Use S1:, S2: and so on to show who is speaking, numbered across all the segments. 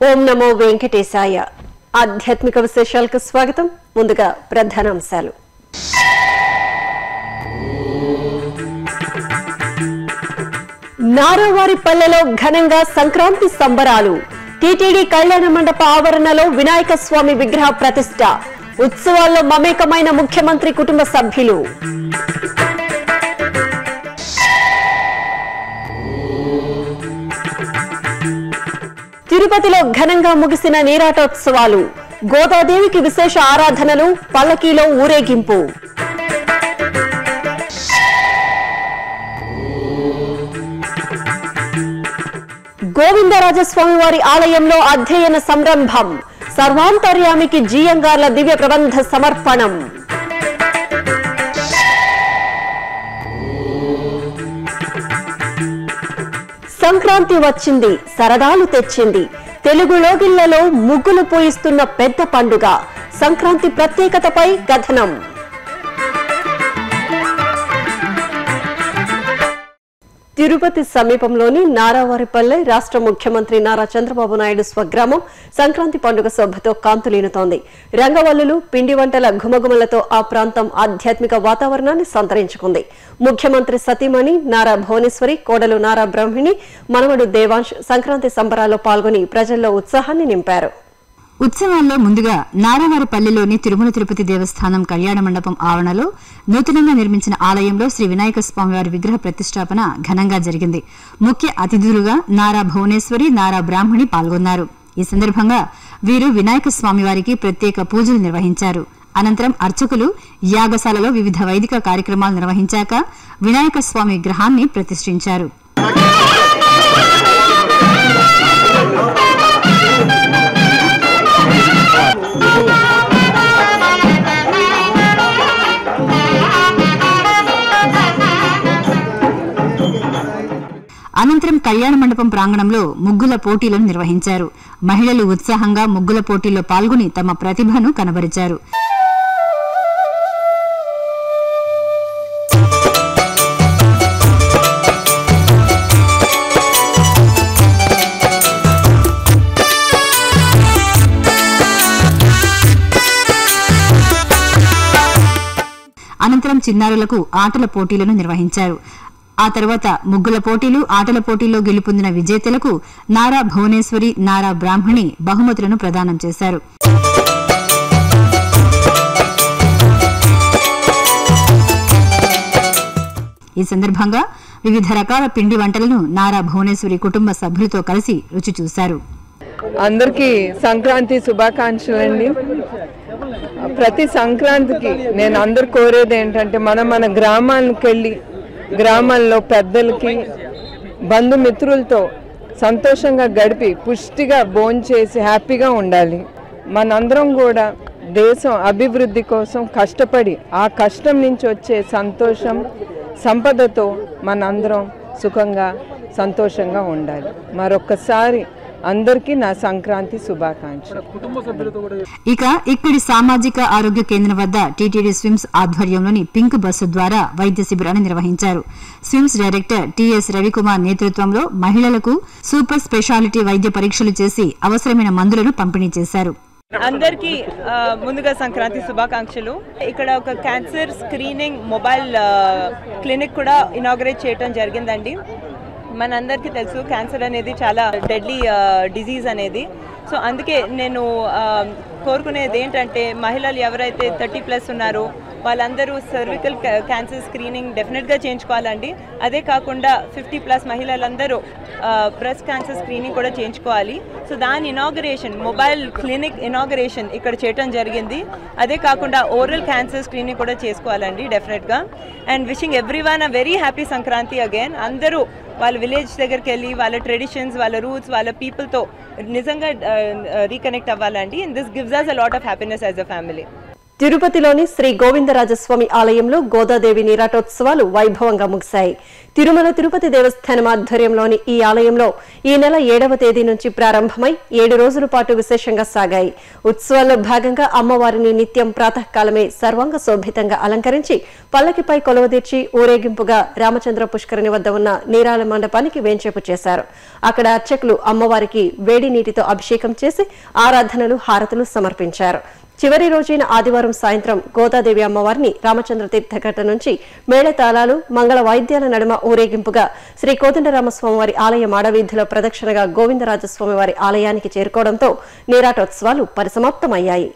S1: ఓం నమో వెంకటేశాయ. ఆధ్యాత్మిక విశేషాలకు స్వాగతం. ముందుగా ప్రధానాంశాలు. నారావారిపల్లెలో ఘనంగా సంక్రాంతి సంబరాలు. టీటీడీ కళ్యాణ మండప ఆవరణలో వినాయక స్వామి విగ్రహ ప్రతిష్ఠ. ఉత్సవాల్లో మమేకమైన ముఖ్యమంత్రి కుటుంబ సభ్యులు. తిరుపతిలో ఘనంగా ముగిసిన నీరాటోత్సవాలు. గోదాదేవికి విశేష ఆరాధనలు, పల్లకీలో ఊరేగింపు. గోవిందరాజస్వామి వారి ఆలయంలో అధ్యయన సంరంభం. సర్వాంతర్యామికి జీయంగార్ల దివ్య ప్రబంధ సమర్పణం. సంక్రాంతి వచ్చింది, సరదాలు తెచ్చింది. తెలుగు లోగిళ్లలో ముగ్గులు పోయిస్తున్న పెద్ద పండుగ. సంక్రాంతి ప్రత్యేకతపై కథనం. తిరుపతి సమీపంలోని నారావారిపల్లె రాష్ట్ర ముఖ్యమంత్రి నారా చంద్రబాబు నాయుడు స్వగ్రామం సంక్రాంతి పండుగ శోభతో కాంతులీనుతోంది. రంగవల్లులు, పిండి వంటల ఘుమఘుమలతో ఆ ప్రాంతం ఆధ్యాత్మిక వాతావరణాన్ని సంతరించుకుంది. ముఖ్యమంత్రి సతీమణి నారా భువనేశ్వరి, కోడలు నారా బ్రహ్మిణి, మనవడు దేవాంశ్ సంక్రాంతి సంబరాల్లో పాల్గొని ప్రజల్లో ఉత్సాహాన్ని నింపారు.
S2: ఉత్సవాల్లో ముందుగా నారావారిపల్లెలోని తిరుమల తిరుపతి దేవస్థానం కళ్యాణ మండపం ఆవరణలో నూతనంగా నిర్మించిన ఆలయంలో శ్రీ వినాయక స్వామివారి విగ్రహ ప్రతిష్టాపన ఘనంగా జరిగింది. ముఖ్య అతిథులుగా నారా భువనేశ్వరి, నారా బ్రాహ్మణి పాల్గొన్నారు. ఈ సందర్భంగా వీరు వినాయక స్వామివారికి ప్రత్యేక పూజలు నిర్వహించారు. అనంతరం అర్చకులు యాగశాలలో వివిధ వైదిక కార్యక్రమాలు నిర్వహించాక వినాయక స్వామి విగ్రహాన్ని ప్రతిష్ఠించారు. అనంతరం కళ్యాణ మండపం ప్రాంగణంలో ముగ్గుల పోటీలను నిర్వహించారు. మహిళలు ఉత్సాహంగా ముగ్గుల పోటీల్లో పాల్గొని తమ ప్రతిభను కనబరిచారు. అనంతరం చిన్నారులకు ఆటల పోటీలను నిర్వహించారు. ఆ తర్వాత ముగ్గుల పోటీలు, ఆటల పోటీల్లో గెలుపొందిన విజేతలకు నారా భువనేశ్వరి, నారా బ్రాహ్మణి బహుమతులను ప్రదానం చేశారు. ఈ సందర్భంగా వివిధ రకాల పిండి వంటలను నారా భువనేశ్వరి కుటుంబ సభ్యులతో కలిసి రుచి చూశారు.
S3: అందరికీ సంక్రాంతి శుభాకాంక్షలు అండి. ప్రతి సంక్రాంతికి నేను అందరు కోరేది ఏంటంటే మన గ్రామాలకు వెళ్ళి గ్రామాల్లో పెద్దలకి, బంధుమిత్రులతో సంతోషంగా గడిపి పుష్టిగా భోంచేసి హ్యాపీగా ఉండాలి. మనందరం కూడా దేశం అభివృద్ధి కోసం కష్టపడి ఆ కష్టం నుంచి వచ్చే సంతోషం, సంపదతో మనందరం సుఖంగా సంతోషంగా ఉండాలి. మరొక్కసారి అందరికీ నా సంక్రాంతి శుభాకాంక్షలు.
S2: ఇక ఇక్కడి సామాజిక ఆరోగ్య కేంద్రం వద్ద టీటీడీ స్విమ్స్ ఆధ్వర్యంలోని పింక్ బస్సు ద్వారా వైద్య శిబిరాన్ని నిర్వహించారు. స్విమ్స్ డైరెక్టర్ టిఎస్ రవికుమార్ నేతృత్వంలో మహిళలకు సూపర్ స్పెషాలిటీ వైద్య పరీక్షలు చేసి అవసరమైన మందులను పంపిణీ చేశారు.
S4: అందరికీ ముందుగా సంక్రాంతి శుభాకాంక్షలు. ఇక్కడ ఒక క్యాన్సర్ స్క్రీనింగ్ మొబైల్ క్లినిక్ కూడా ఇనాగరేట్ చేయడం జరిగిందండి. మనందరికీ తెలుసు క్యాన్సర్ అనేది చాలా డెడ్లీ డిజీజ్ అనేది. సో అందుకే నేను కోరుకునేది ఏంటంటే మహిళలు ఎవరైతే 30+ ఉన్నారో వాళ్ళందరూ సర్వికల్ క్యాన్సర్ స్క్రీనింగ్ డెఫినెట్గా చేయించుకోవాలండి. అదే కాకుండా 50+ మహిళలందరూ బ్రెస్ట్ క్యాన్సర్ స్క్రీనింగ్ కూడా చేయించుకోవాలి. సో దాని ఇనాగరేషన్, మొబైల్ క్లినిక్ ఇనాగరేషన్ ఇక్కడ చేయడం జరిగింది. అదే కాకుండా ఓరల్ క్యాన్సర్ స్క్రీనింగ్ కూడా చేసుకోవాలండి డెఫినెట్గా. And wishing everyone a very happy Sankranti again. అందరూ వాళ్ళ విలేజ్ దగ్గరికి వెళ్ళి వాళ్ళ ట్రెడిషన్స్, వాళ్ళ రూట్స్, వాళ్ళ పీపుల్తో నిజంగా రీకనెక్ట్ అవ్వాలండి. And this gives us a lot of happiness as a family.
S1: తిరుపతిలోని శ్రీ గోవిందరాజస్వామి ఆలయంలో గోదాదేవి నీరాటోత్సవాలు వైభవంగా ముగిశాయి. తిరుమల తిరుపతి దేవస్థానం ఆధ్వర్యంలోని ఈ ఆలయంలో ఈ నెల 7వ తేదీ నుంచి ప్రారంభమై 7 రోజుల పాటు విశేషంగా సాగాయి. ఉత్సవాల్లో భాగంగా అమ్మవారిని నిత్యం ప్రాతకాలమే సర్వాంగ శోభితంగా అలంకరించి పల్లకిపై కొలువదీర్చి ఊరేగింపుగా రామచంద్ర పుష్కరిణి వద్ద ఉన్న నీరాల మండపానికి వేంచేపు చేశారు. అక్కడ అర్చకులు అమ్మవారికి వేడి నీటితో అభిషేకం చేసి ఆరాధనలు, హారతులు సమర్పించారు. చివరి రోజైన ఆదివారం సాయంత్రం గోదాదేవి అమ్మవారిని రామచంద్ర తీర్థఘట్ట నుంచి మేళతాళాలు, మంగళ వాయిద్యాల నడుమ ఊరేగింపుగా శ్రీ కోదండరామస్వామివారి ఆలయ మాడవీధిలో ప్రదక్షిణగా గోవిందరాజస్వామివారి ఆలయానికి చేరుకోవడంతో నీరాటోత్సవాలు పరిసమాప్తమయ్యాయి.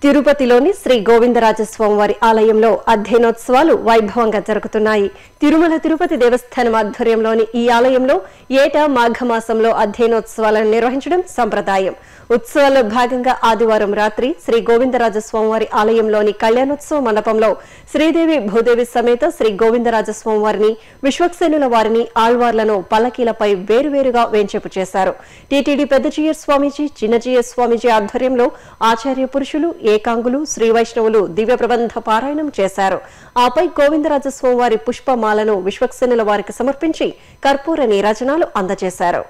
S1: తిరుపతిలోని శ్రీ గోవిందరాజస్వామివారి ఆలయంలో అధ్యయనోత్సవాలు వైభవంగా జరుగుతున్నాయి. తిరుమల తిరుపతి దేవస్థానం ఆధ్వర్యంలోని ఈ ఆలయంలో ఏటా మాఘమాసంలో అధ్యయనోత్సవాలను నిర్వహించడం సంప్రదాయం. ఉత్సవాల్లో భాగంగా ఆదివారం రాత్రి శ్రీ గోవిందరాజస్వామివారి ఆలయంలోని కళ్యాణోత్సవ మండపంలో శ్రీదేవి భూదేవి సమేత శ్రీ గోవిందరాజస్వామివారిని, విశ్వక్సేనుల వారిని, ఆళ్వార్లను పల్లకీలపై వేరువేరుగా వేంచేపు చేశారు. టీటీడీ పెద్ద జీయర్ స్వామీజీ, చిన్న జీయర్ స్వామీజీ ఆధ్వర్యంలో ఆచార్య పురుషులు, ఏకాంగులు, శ్రీ వైష్ణవులు దివ్య ప్రబంధ పారాయణం చేశారు. ఆపై గోవిందరాజస్వామివారి పుష్పమాలను విశ్వక్సేనుల వారికి సమర్పించి కర్పూర నీరాజనాలు అందజేశారు.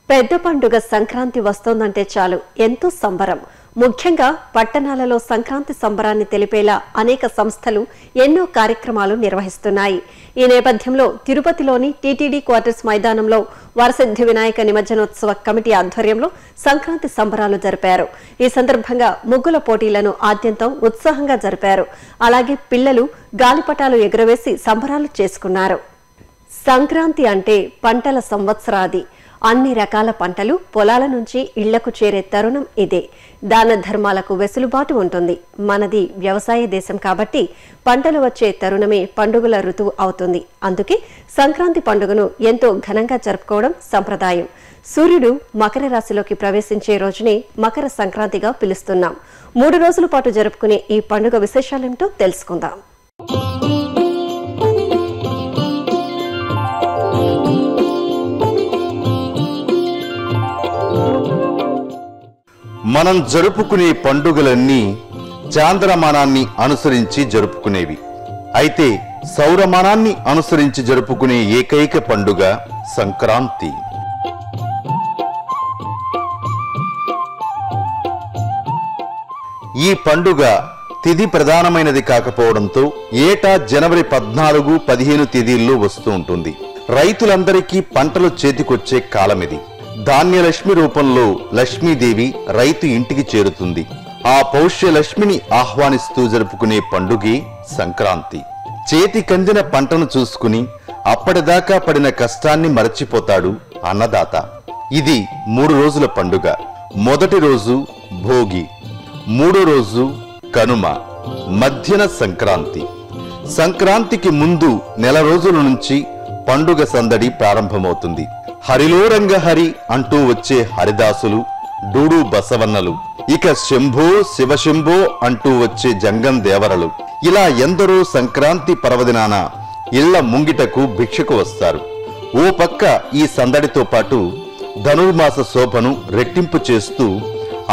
S1: పెద్ద పండుగ సంక్రాంతి వస్తోందంటే చాలు ఎంతో సంబరం. ముఖ్యంగా పట్టణాలలో సంక్రాంతి సంబరాన్ని తెలిపేలా అనేక సంస్థలు ఎన్నో కార్యక్రమాలు నిర్వహిస్తున్నాయి. ఈ నేపథ్యంలో తిరుపతిలోని టీటీడీ క్వార్టర్స్ మైదానంలో వరసిద్ధి వినాయక నిమజ్జనోత్సవ కమిటీ ఆధ్వర్యంలో సంక్రాంతి సంబరాలు జరిపారు. ఈ సందర్భంగా ముగ్గుల పోటీలను ఆద్యంతం ఉత్సాహంగా జరిపారు. అలాగే పిల్లలు గాలిపటాలు ఎగురవేసి సంబరాలు చేసుకున్నారు. సంక్రాంతి అంటే పంటల సంవత్సరాది. అన్ని రకాల పంటలు పొలాల నుంచి ఇళ్లకు చేరే తరుణం ఇదే. దాన ధర్మాలకు వెసులుబాటు ఉంటుంది. మనది వ్యవసాయ దేశం కాబట్టి పంటలు వచ్చే తరుణమే పండుగల ఋతువు అవుతుంది. అందుకే సంక్రాంతి పండుగను ఎంతో ఘనంగా జరుపుకోవడం సంప్రదాయం. సూర్యుడు మకర రాశిలోకి ప్రవేశించే రోజునే మకర సంక్రాంతిగా పిలుస్తున్నాం. 3 రోజుల పాటు జరుపుకునే ఈ పండుగ విశేషాలేంటో తెలుసుకుందాం.
S5: మనం జరుపుకునే పండుగలన్నీ చాంద్రమానాన్ని అనుసరించి జరుపుకునేవి. అయితే సౌరమానాన్ని అనుసరించి జరుపుకునే ఏకైక పండుగ సంక్రాంతి. ఈ పండుగ తిథి ప్రధానమైనది కాకపోవడంతో ఏటా జనవరి 14, 15 తేదీల్లో వస్తూ ఉంటుంది. రైతులందరికీ పంటలు చేతికొచ్చే కాలమిది. ధాన్యలక్ష్మి రూపంలో లక్ష్మీదేవి రైతు ఇంటికి చేరుతుంది. ఆ పౌష్యలక్ష్మిని ఆహ్వానిస్తూ జరుపుకునే పండుగే సంక్రాంతి. చేతి కందిన పంటను చూసుకుని అప్పటిదాకా పడిన కష్టాన్ని మరచిపోతాడు అన్నదాత. ఇది 3 రోజుల పండుగ. మొదటి రోజు భోగి, 3వ రోజు కనుమ, మధ్యన సంక్రాంతి. సంక్రాంతికి ముందు నెల రోజుల నుంచి పండుగ సందడి ప్రారంభమవుతుంది. హరిలో రంగహరి అంటూ వచ్చే హరిదాసులు, డూడు బసవన్నలు, ఇక శంభో శివశంభో అంటూ వచ్చే జంగం దేవరలు, ఇలా ఎందరో సంక్రాంతి పర్వదినాన ఇళ్ల ముంగిటకు భిక్షకు వస్తారు. ఓ పక్క ఈ సందడితో పాటు ధనుర్మాస శోభను రెట్టింపు చేస్తూ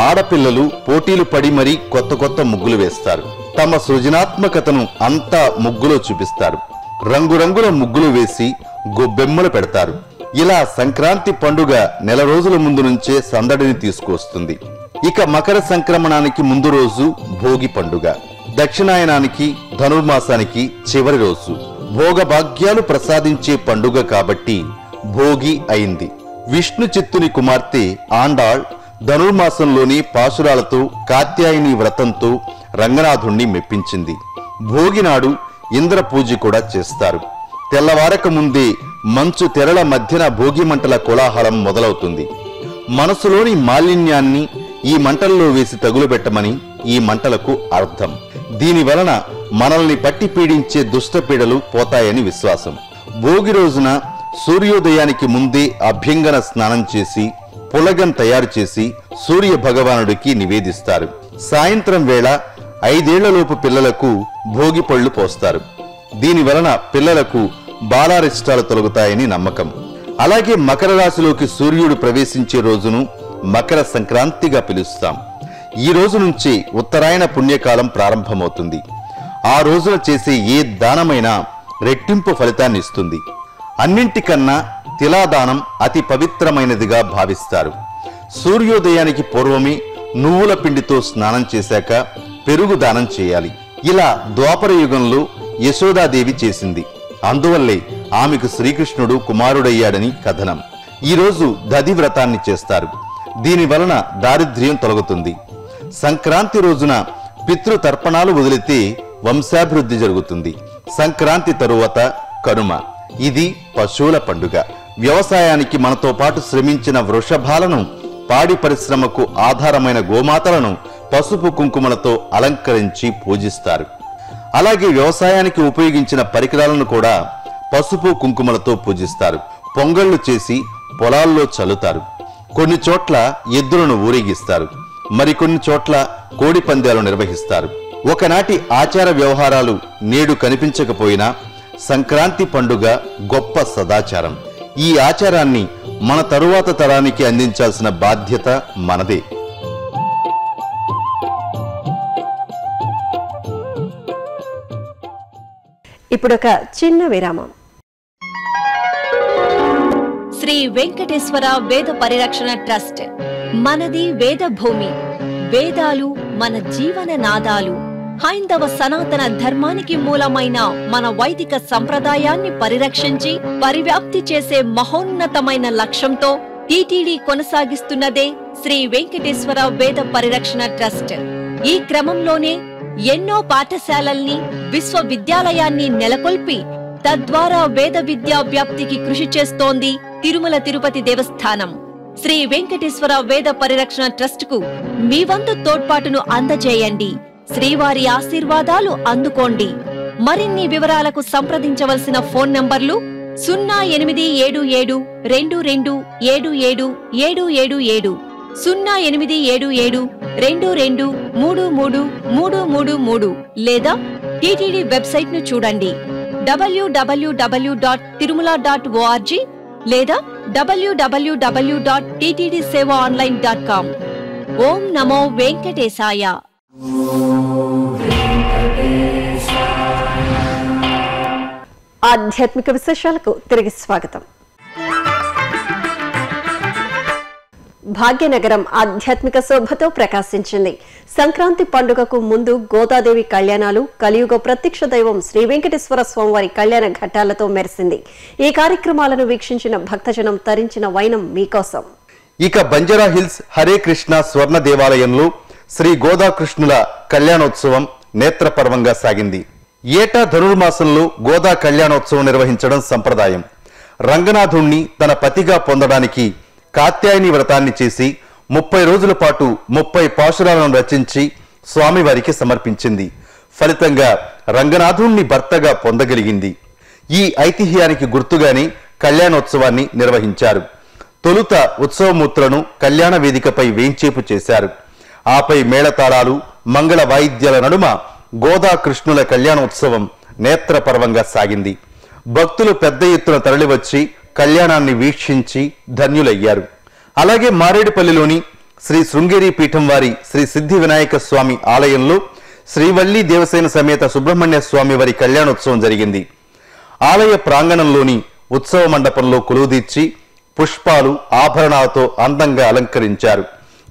S5: ఆడపిల్లలు పోటీలు పడి మరీ కొత్త కొత్త ముగ్గులు వేస్తారు. తమ సృజనాత్మకతను అంతా ముగ్గులో చూపిస్తారు. రంగురంగుల ముగ్గులు వేసి గొబ్బెమ్మలు పెడతారు. ఇలా సంక్రాంతి పండుగ నెల రోజుల ముందు నుంచే సందడిని తీసుకువస్తుంది. ఇక మకర సంక్రమణానికి ముందు రోజు భోగి పండుగ. దక్షిణాయనానికి, ధనుర్మాసానికి చివరి రోజు. భోగభాగ్యాలు ప్రసాదించే పండుగ కాబట్టి భోగి అయింది. విష్ణు చిత్తుని కుమార్తె ఆండాళ్ ధనుర్మాసంలోని పాశురాలతో, కాత్యాయని వ్రతంతో రంగనాథుణ్ణి మెప్పించింది. భోగినాడు ఇంద్ర పూజ కూడా చేస్తారు. తెల్లవారక ముందే మంచు తెరల మధ్యన భోగి మంటల కోలాహలం మొదలవుతుంది. మనసులోని మాలిన్యాన్ని ఈ మంటల్లో వేసి తగులుబెట్టమని ఈ మంటలకు అర్థం. దీని వలన మనల్ని పట్టి పీడించే దుష్టపీడలు పోతాయని విశ్వాసం. భోగి రోజున సూర్యోదయానికి ముందే అభ్యంగన స్నానం చేసి పులగం తయారు చేసి సూర్య భగవానుడికి నివేదిస్తారు. సాయంత్రం వేళ 5 ఏళ్లలోపు పిల్లలకు భోగి పళ్ళు పోస్తారు. దీని వలన పిల్లలకు బాలారిష్టాలు తొలగుతాయని నమ్మకం. అలాగే మకర రాశిలోకి సూర్యుడు ప్రవేశించే రోజును మకర సంక్రాంతిగా పిలుస్తాం. ఈ రోజు నుంచి ఉత్తరాయణ పుణ్యకాలం ప్రారంభమవుతుంది. ఆ రోజున చేసే ఏ దానమైనా రెట్టింపు ఫలితాన్ని ఇస్తుంది. అన్నింటికన్నా తిలాదానం అతి పవిత్రమైనదిగా భావిస్తారు. సూర్యోదయానికి పూర్వమే నువ్వుల పిండితో స్నానం చేశాక పెరుగు దానం చేయాలి. ఇలా ద్వాపర యుగంలో యశోదాదేవి చేసింది. అందువల్లే ఆమెకు శ్రీకృష్ణుడు కుమారుడయ్యాడని కథనం. ఈరోజు దధి వ్రతాన్ని చేస్తారు. దీని వలన దారిద్ర్యం తొలగుతుంది. సంక్రాంతి రోజున పితృతర్పణాలు వదిలితే వంశాభివృద్ధి జరుగుతుంది. సంక్రాంతి తరువాత కనుమ. ఇది పశువుల పండుగ. వ్యవసాయానికి మనతో పాటు శ్రమించిన వృషభాలను, పాడి పరిశ్రమకు ఆధారమైన గోమాతలను పసుపు కుంకుమలతో అలంకరించి పూజిస్తారు. అలాగే వ్యవసాయానికి ఉపయోగించిన పరికరాలను కూడా పసుపు కుంకుమలతో పూజిస్తారు. పొంగళ్లు చేసి పొలాల్లో చల్లుతారు. కొన్ని చోట్ల ఎద్దులను ఊరేగిస్తారు. మరికొన్ని చోట్ల కోడి పందాలు నిర్వహిస్తారు. ఒకనాటి ఆచార వ్యవహారాలు నేడు కనిపించకపోయినా సంక్రాంతి పండుగ గొప్ప సదాచారం. ఈ ఆచారాన్ని మన తరువాత తరానికి అందించాల్సిన బాధ్యత మనదే.
S1: ఇప్పుడొక చిన్న విరామం.
S6: శ్రీ వెంకటేశ్వర వేద పరిరక్షణ ట్రస్ట్. మనది వేద భూమి. వేదాలు మన జీవన నాదాలు. హైందవ సనాతన ధర్మానికి మూలమైన మన వైదిక సంప్రదాయాన్ని పరిరక్షించి పరివ్యాప్తి చేసే మహోన్నతమైన లక్ష్యంతో టీటీడీ కొనసాగిస్తున్నదే శ్రీ వెంకటేశ్వర వేద పరిరక్షణ ట్రస్ట్. ఈ క్రమంలోనే ఎన్నో పాఠశాలల్ని, విశ్వవిద్యాలయాన్ని నెలకొల్పి తద్వారా వేద విద్యా వ్యాప్తికి కృషి చేస్తోంది తిరుమల తిరుపతి దేవస్థానం. శ్రీ వెంకటేశ్వర వేద పరిరక్షణ ట్రస్ట్ కు మీ వంతు తోడ్పాటును అందజేయండి. శ్రీవారి ఆశీర్వాదాలు అందుకోండి. మరిన్ని వివరాలకు సంప్రదించవలసిన ఫోన్ నంబర్లు 0877 22 77 0877 22 33 లేదా టీటీడీ వెబ్సైట్ ను చూడండి. www.tirumala.org లేదా www.ttdsevaonline.com. ఓం నమో వెంకటేశాయ.
S1: ఆధ్యాత్మిక విశేషాలకు తిరిగి స్వాగతం. భాగ్యనగరం ఆధ్యాత్మిక శోభతో ప్రకాశించింది. సంక్రాంతి పండుగకు ముందు గోదాదేవి కళ్యాణాలు, కలియుగ ప్రత్యక్ష దైవం శ్రీ వెంకటేశ్వర స్వామివారి కళ్యాణ ఘట్టాలతో మెరిసింది. ఈ కార్యక్రమాలను వీక్షించిన భక్తజనం తరించిన వైనం మీకోసం.
S5: ఇక బంజారా హిల్స్ హరే కృష్ణ స్వర్ణ దేవాలయంలో శ్రీ గోదాకృష్ణుల కళ్యాణోత్సవం నేత్రపర్వంగా సాగింది. ఏటా ధనుర్మాసంలో గోదా కళ్యాణోత్సవం నిర్వహించడం సంప్రదాయం. రంగనాథుణ్ణి తన పతిగా పొందడానికి కాత్యాయని వ్రతాన్ని చేసి 30 రోజుల పాటు 30 పాశురాలను రచించి స్వామివారికి సమర్పించింది. ఫలితంగా రంగనాథుణ్ణి భర్తగా పొందగలిగింది. ఈ ఐతిహ్యానికి గుర్తుగానే కళ్యాణోత్సవాన్ని నిర్వహించారు. తొలుత ఉత్సవమూర్తులను కళ్యాణ వేదికపై వేంచేపు చేశారు. ఆపై మేళతాళాలు, మంగళ వాయిద్యాల నడుమ గోదాకృష్ణుల కళ్యాణోత్సవం నేత్రపర్వంగా సాగింది. భక్తులు పెద్ద ఎత్తున తరలివచ్చి కళ్యాణాన్ని వీక్షించి ధన్యులయ్యారు. అలాగే మారేడుపల్లిలోని శ్రీ శృంగేరి పీఠం వారి శ్రీ సిద్ధి వినాయక స్వామి ఆలయంలో శ్రీవల్లి దేవసేన సమేత సుబ్రహ్మణ్య స్వామి వారి కళ్యాణోత్సవం జరిగింది. ఆలయ ప్రాంగణంలోని ఉత్సవ మండపంలో కొలువుదీర్చి పుష్పాలు, ఆభరణాలతో అందంగా అలంకరించారు.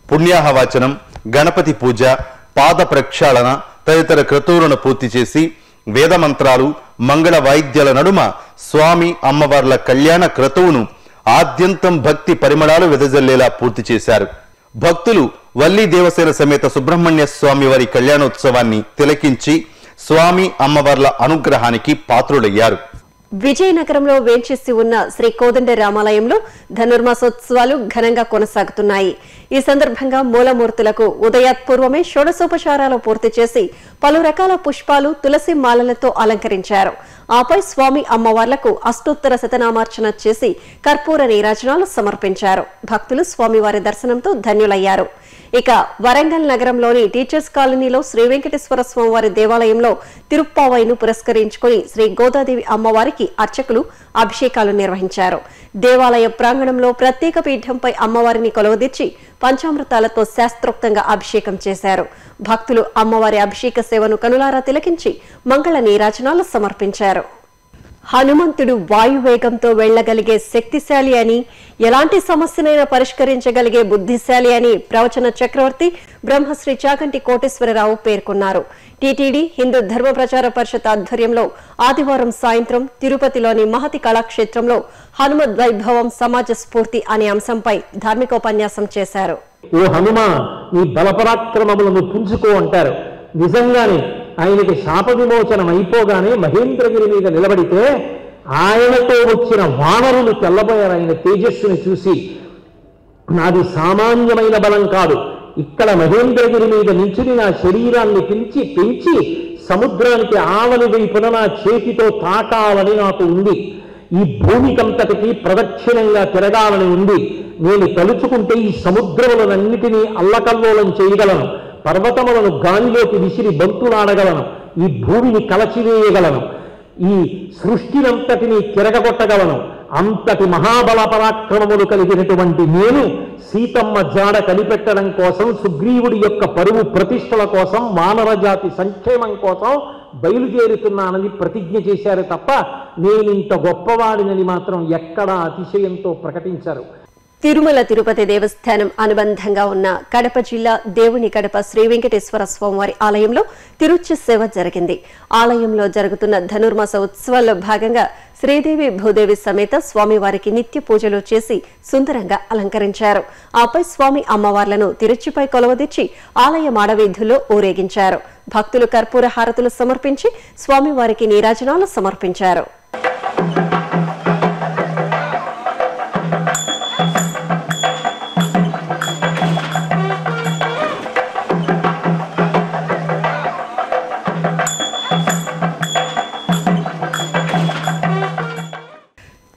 S5: పుణ్యాహవాచనం, గణపతి పూజ, పాద ప్రక్షాళన తదితర క్రతువులను పూర్తి చేసి వేదమంత్రాలు, మంగళ వాయిద్యాల నడుమ స్వామి అమ్మవార్ల కళ్యాణ క్రతువును ఆద్యంతం భక్తి పరిమళాలు వెదజల్లేలా పూర్తి చేశారు. భక్తులు వల్లి దేవసేన సమేత సుబ్రహ్మణ్య స్వామి వారి కళ్యాణోత్సవాన్ని తిలకించి స్వామి అమ్మవార్ల అనుగ్రహానికి పాత్రులయ్యారు.
S1: విజయనగరంలో వేంచేసి ఉన్న శ్రీ కోదండ రామాలయంలో ధనుర్మాసోత్సవాలు ఘనంగా కొనసాగుతున్నాయి. ఈ సందర్భంగా మూలమూర్తులకు ఉదయాత్పూర్వమే షోడశోపచారాలు పూర్తి చేసి పలు రకాల పుష్పాలు, తులసి మాలలతో అలంకరించారు. ఆపై స్వామి అమ్మవార్లకు అష్టోత్తర శతనామార్చన చేసి కర్పూర నీరాజనాలు సమర్పించారు. భక్తులు స్వామివారి దర్శనంతో ధన్యులయ్యారు. ఇక వరంగల్ నగరంలోని టీచర్స్ కాలనీలో శ్రీ వెంకటేశ్వర స్వామివారి దేవాలయంలో తిరుప్పావైను పురస్కరించుకుని శ్రీ గోదాదేవి అమ్మవారికి అర్చకులు అభిషేకాలు నిర్వహించారు. దేవాలయ ప్రాంగణంలో ప్రత్యేక పీఠంపై అమ్మవారిని కొలువుదీర్చి పంచామృతాలతో శాస్త్రోక్తంగా అభిషేకం చేశారు. భక్తులు అమ్మవారి అభిషేక సేవను కనులారా తిలకించి మంగళ నీరాజనాలు సమర్పించారు. హనుమంతుడు వాయువేగంతో వెళ్లగలిగే శక్తిశాలి అని, ఎలాంటి సమస్యనైనా పరిష్కరించగలిగే బుద్ధిశాలి అని ప్రవచన చక్రవర్తి బ్రహ్మశ్రీ చాగంటి కోటేశ్వరరావు పేర్కొన్నారు. టీటీడీ హిందూ ధర్మ ప్రచార పరిషత్ ఆధ్వర్యంలో ఆదివారం సాయంత్రం తిరుపతిలోని మహతి కళాక్షేత్రంలో హనుమద్ వైభవం సమాజ స్ఫూర్తి అనే అంశంపై ధార్మికోపన్యాసం చేశారు.
S7: ఓ హనుమా, నీ బలపరాక్రమములను పుంజుకో అంటారు. నిజంగానే ఆయనకి శాప విమోచనం అయిపోగానే మహేంద్రగిరి మీద నిలబడితే ఆయనతో వచ్చిన వానరులు తెల్లబోయారు. ఆయన తేజస్సుని చూసి, నాది సామాన్యమైన బలం కాదు, ఇక్కడ మహేంద్రగిరి మీద నించుని నా శరీరాన్ని పెంచి సముద్రానికి ఆవలి వైపున నా చేతితో తాకాలని నాకు ఉంది. ఈ భూమికంతటికి ప్రదక్షిణంగా తిరగాలని ఉంది. నేను తలుచుకుంటే ఈ సముద్రములనన్నిటినీ అల్లకల్లోలం చేయగలను, పర్వతములను గాలిలోకి విసిరి బంతులాడగలను, ఈ భూమిని కలచివేయగలను, ఈ సృష్టినంతటినీ తిరగగొట్టగలను. అంతటి మహాబల పరాక్రమములు కలిగినటువంటి నేను సీతమ్మ జాడ కనిపెట్టడం కోసం, సుగ్రీవుడి యొక్క పరువు ప్రతిష్టల కోసం, వానర జాతి సంక్షేమం కోసం బయలుదేరుతున్నానని ప్రతిజ్ఞ చేశారు తప్ప నేనింత గొప్పవాడినని మాత్రం ఎక్కడా అతిశయంతో ప్రకటించారు.
S1: తిరుమల తిరుపతి దేవస్థానం అనుబంధంగా ఉన్న కడప జిల్లా దేవుని కడప శ్రీ వెంకటేశ్వర స్వామివారి ఆలయంలో తిరుచి సేవ జరిగింది. ఆలయంలో జరుగుతున్న ధనుర్మాస ఉత్సవాల్లో భాగంగా శ్రీదేవి భూదేవి సమేత స్వామివారికి నిత్య పూజలు చేసి సుందరంగా అలంకరించారు. ఆపై స్వామి అమ్మవార్లను తిరుచిపై కొలవదీర్చి ఆలయ మాడవీధుల్లో ఊరేగించారు. భక్తులు కర్పూర హారతులు సమర్పించి స్వామివారికి నీరాజనాలు సమర్పించారు.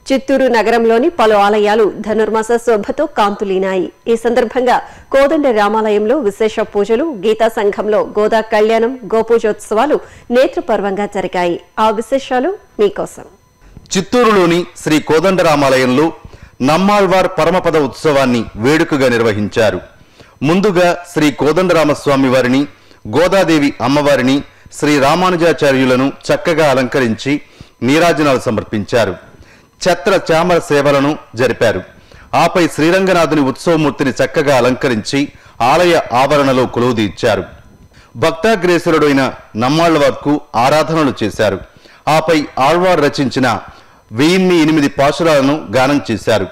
S1: చిత్తూరు నగరంలోని పలు ఆలయాలు ధనుర్మాస శోభతో కాంతులీనాయి. ఈ సందర్భంగా కోదండ రామాలయంలో విశేష పూజలు, గీతా సంఘంలో గోదా కళ్యాణం, గోపూజోత్సవాలు నేత్రపర్వంగా జరిగాయి. ఆ విశేషాలు మీకోసం.
S5: చిత్తూరులోని శ్రీ కోదండరామాలయంలో నమ్మాళ్వార్ పరమపద ఉత్సవాన్ని వేడుకగా నిర్వహించారు. ముందుగా శ్రీ కోదండరామస్వామి వారిని, గోదాదేవి అమ్మవారిని, శ్రీ రామానుజాచార్యులను చక్కగా అలంకరించి నీరాజనాలు సమర్పించారు. ఛత్ర చామర సేవలను జరిపారు. ఆపై శ్రీరంగనాథుని ఉత్సవమూర్తిని చక్కగా అలంకరించి ఆలయ ఆవరణలో కొలువుదీర్చారు. భక్తాగ్రేసరుడైన నమ్మాళ్వార్కు ఆరాధనలు చేశారు. ఆపై ఆళ్వార్ రచించిన 1008 పాశురాలను గానం చేశారు.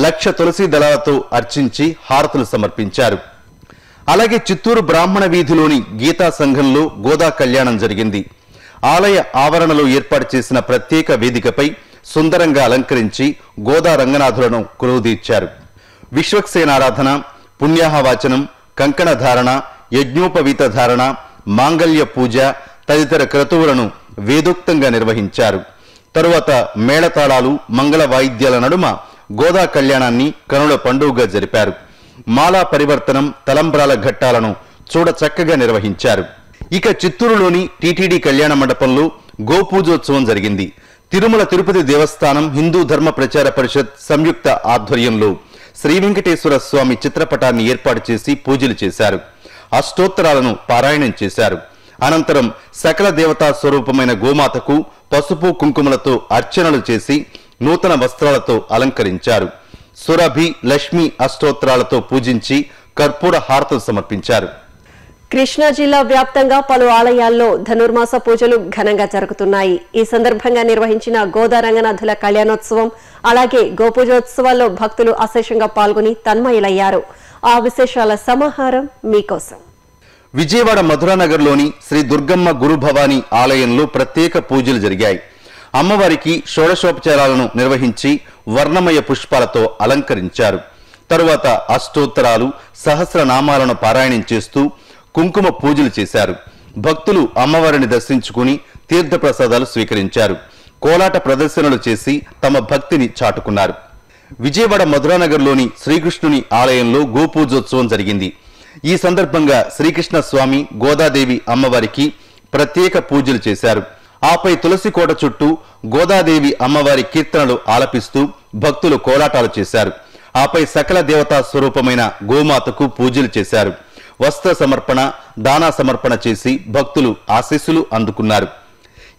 S5: 1,00,000 తులసి దళాలతో అర్చించి హారతులు సమర్పించారు. అలాగే చిత్తూరు బ్రాహ్మణ వీధిలోని గీతా సంఘంలో గోదా కళ్యాణం జరిగింది. ఆలయ ఆవరణలో ఏర్పాటు చేసిన ప్రత్యేక వేదికపై సుందరంగా అలంకరించి గోదా రంగనాథులను కొలువుదీర్చారు. విశ్వక్సేనారాధన, పుణ్యాహవాచనం, కంకణ ధారణ, యజ్ఞోపవీత ధారణ, మాంగళ్య పూజ తదితర క్రతువులను వేదోక్తంగా నిర్వహించారు. తరువాత మేళతాళాలు, మంగళ వాయిద్యాల నడుమ గోదా కళ్యాణాన్ని కనుల పండుగగా జరిపారు. మాలా పరివర్తనం, తలంబ్రాల ఘట్టాలను చూడ చక్కగా నిర్వహించారు. ఇక చిత్తూరులోని టీటీడీ కళ్యాణ మండపంలో గోపూజోత్సవం జరిగింది. తిరుమల తిరుపతి దేవస్థానం హిందూ ధర్మ ప్రచార పరిషత్ సంయుక్త ఆధ్వర్యంలో శ్రీ వెంకటేశ్వర స్వామి చిత్రపటాన్ని ఏర్పాటు చేసి పూజలు చేశారు. అష్టోత్తరాలను పారాయణం చేశారు. అనంతరం సకల దేవతా స్వరూపమైన గోమాతకు పసుపు కుంకుమలతో అర్చనలు చేసి నూతన వస్త్రాలతో అలంకరించారు. సురభి, లక్ష్మి అష్టోత్తరాలతో పూజించి కర్పూర హారతులు సమర్పించారు.
S1: కృష్ణా జిల్లా వ్యాప్తంగా పలు ఆలయాల్లో ధనుర్మాస పూజలు ఘనంగా జరుగుతున్నాయి. ఈ సందర్భంగా నిర్వహించిన గోదా రంగనాథుల కళ్యాణోత్సవం, అలాగే గోపూజోత్సవాల్లో భక్తులు అశేషంగా పాల్గొని తన్మయులయ్యారు. ఆ విశేషాల సమాహారం మీకోసం.
S5: విజయవాడ మధురానగర్లోని శ్రీ దుర్గమ్మ గురు భవానీ ఆలయంలో ప్రత్యేక పూజలు జరిగాయి. అమ్మవారికి షోడశోపచారాలను నిర్వహించి వర్ణమయ పుష్పాలతో అలంకరించారు. తరువాత అష్టోత్తరాలు, సహస్రనామాలను పారాయణం చేస్తూ కుంకుమ పూజలు చేశారు. భక్తులు అమ్మవారిని దర్శించుకుని తీర్థప్రసాదాలు స్వీకరించారు. కోలాట ప్రదర్శనలు చేసి తమ భక్తిని చాటుకున్నారు. విజయవాడ మధురానగర్లోని శ్రీకృష్ణుని ఆలయంలో గోపూజోత్సవం జరిగింది. ఈ సందర్భంగా శ్రీకృష్ణ స్వామి, గోదాదేవి అమ్మవారికి ప్రత్యేక పూజలు చేశారు. ఆపై తులసి కోట చుట్టూ గోదాదేవి అమ్మవారి కీర్తనలు ఆలపిస్తూ భక్తులు కోలాటాలు చేశారు. ఆపై సకల దేవతా స్వరూపమైన గోమాతకు పూజలు చేశారు. వస్త్ర సమర్పణ, దానా సమర్పణ చేసి భక్తులు ఆశీస్సులు అందుకున్నారు.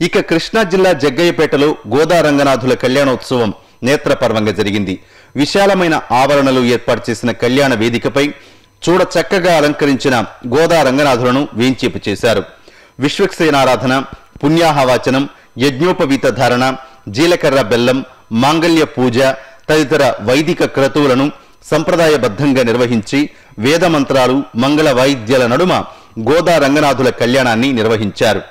S5: ఇక కృష్ణా జిల్లా జగ్గయ్యపేటలో గోదా రంగనాథుల కళ్యాణోత్సవం నేత్రపర్వంగా జరిగింది. విశాలమైన ఆవరణలు ఏర్పాటు చేసిన కళ్యాణ వేదికపై చూడ చక్కగా అలంకరించిన గోదా రంగనాథులను వేంచేపు చేశారు. విశ్వక్సేనారాధన, పుణ్యాహవాచనం, యజ్ఞోపవీత ధారణ, జీలకర్ర బెల్లం, మాంగళ్య పూజ తదితర వైదిక క్రతువులను సంప్రదాయబద్ధంగా నిర్వహించి వేద మంత్రాలు, మంగళ వాయిద్యాల నడుమ గోదా రంగనాథుల కళ్యాణాన్ని నిర్వహించారు.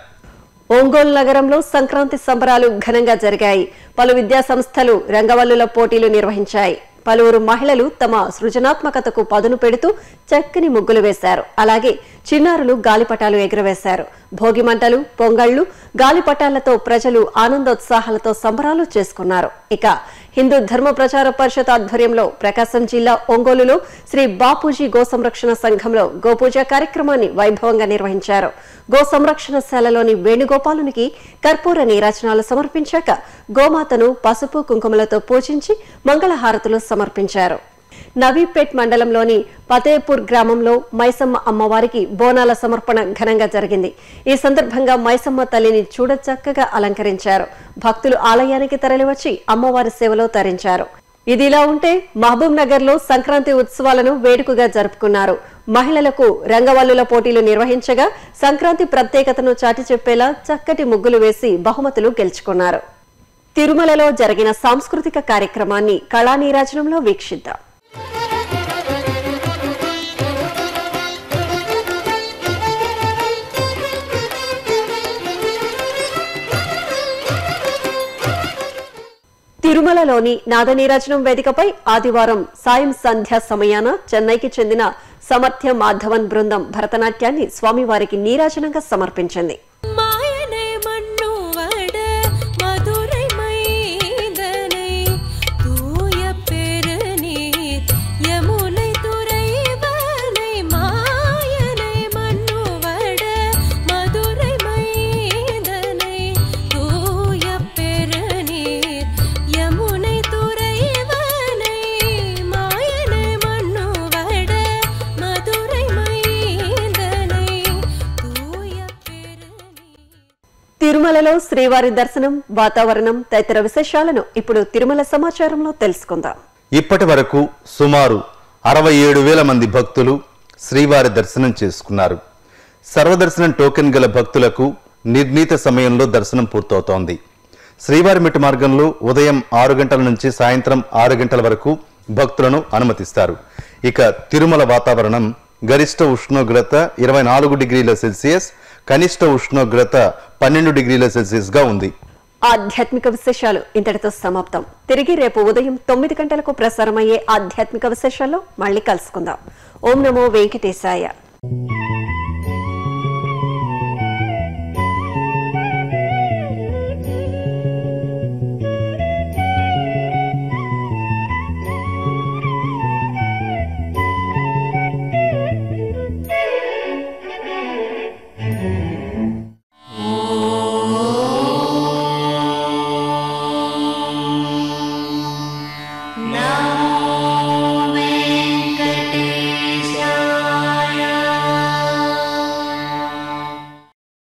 S1: ఒంగోలు నగరంలో సంక్రాంతి సంబరాలు ఘనంగా జరిగాయి. పలు విద్యా సంస్థలు రంగవల్లుల పోటీలు నిర్వహించాయి. పలువురు మహిళలు తమ సృజనాత్మకతకు పదును పెడుతూ చక్కని ముగ్గులు వేశారు. అలాగే చిన్నారులు గాలిపటాలు ఎగురవేశారు. భోగి మంటలు, పొంగళ్లు, గాలిపటాలతో ప్రజలు ఆనందోత్సాహాలతో సంబరాలు చేసుకున్నారు. ఇక హిందూ ధర్మ ప్రచార పరిషత్ ఆధ్వర్యంలో ప్రకాశం జిల్లా ఒంగోలులో శ్రీ బాపూజీ గో సంరక్షణ సంఘంలో గోపూజ కార్యక్రమాన్ని వైభవంగా నిర్వహించారు. గో సంరక్షణశాలలోని వేణుగోపాలునికి కర్పూర నీరాజనాలు సమర్పించాక గోమాతను పసుపు కుంకుమలతో పూజించి మంగళహారతులు సమర్పించారు. నవీపేట్ మండలంలోని ఫతేపూర్ గ్రామంలో మైసమ్మ అమ్మవారికి బోనాల సమర్పణ ఘనంగా జరిగింది. ఈ సందర్భంగా మైసమ్మ తల్లిని చూడచక్కగా అలంకరించారు. భక్తులు ఆలయానికి తరలివచ్చి అమ్మవారి సేవలో తరించారు. ఇదిలా ఉంటే మహబూబ్ నగర్ లో సంక్రాంతి ఉత్సవాలను వేడుకగా జరుపుకున్నారు. మహిళలకు రంగవల్లుల పోటీలు నిర్వహించగా సంక్రాంతి ప్రత్యేకతను చాటి చెప్పేలా చక్కటి ముగ్గులు వేసి బహుమతులు గెలుచుకున్నారు. తిరుమలలో జరిగిన సాంస్కృతిక కార్యక్రమాన్ని కళానీరాజనంలో వీక్షిద్దాం. తిరుమలలోని నాదనీరాజనం వేదికపై ఆదివారం సాయం సంధ్యా సమయాన చెన్నైకి చెందిన సమర్థ్య మాధవన్ బృందం భరతనాట్యాన్ని స్వామివారికి నీరాజనంగా సమర్పించింది. తిరుమలలో శ్రీవారి దర్శనం, వాతావరణం తదితర విశేషాలను ఇప్పుడు తిరుమల సమాచారంలో తెలుసుకుందాం.
S5: ఇప్పటి వరకు సుమారు 67,000 మంది భక్తులు శ్రీవారి దర్శనం చేసుకున్నారు. సర్వదర్శనం టోకెన్ గల భక్తులకు నిర్ణీత సమయంలో దర్శనం పూర్తవుతోంది. శ్రీవారి మెట్టు మార్గంలో ఉదయం 6 గంటల నుంచి సాయంత్రం 6 గంటల వరకు భక్తులను అనుమతిస్తారు. ఇక తిరుమల వాతావరణం గరిష్ట ఉష్ణోగ్రత 24 డిగ్రీల సెల్సియస్, కనిష్ట ఉష్ణోగ్రత 12 డిగ్రీల సెల్సియస్ గా ఉంది.
S1: ఆధ్యాత్మిక విశేషాలు ఇంతటితో సమాప్తం. తిరిగి రేపు ఉదయం 9 గంటలకు ప్రసారమయ్యే ఆధ్యాత్మిక విశేషాల్లో మళ్ళీ కలుసుకుందాం. ఓం నమో వెంకటేశాయ.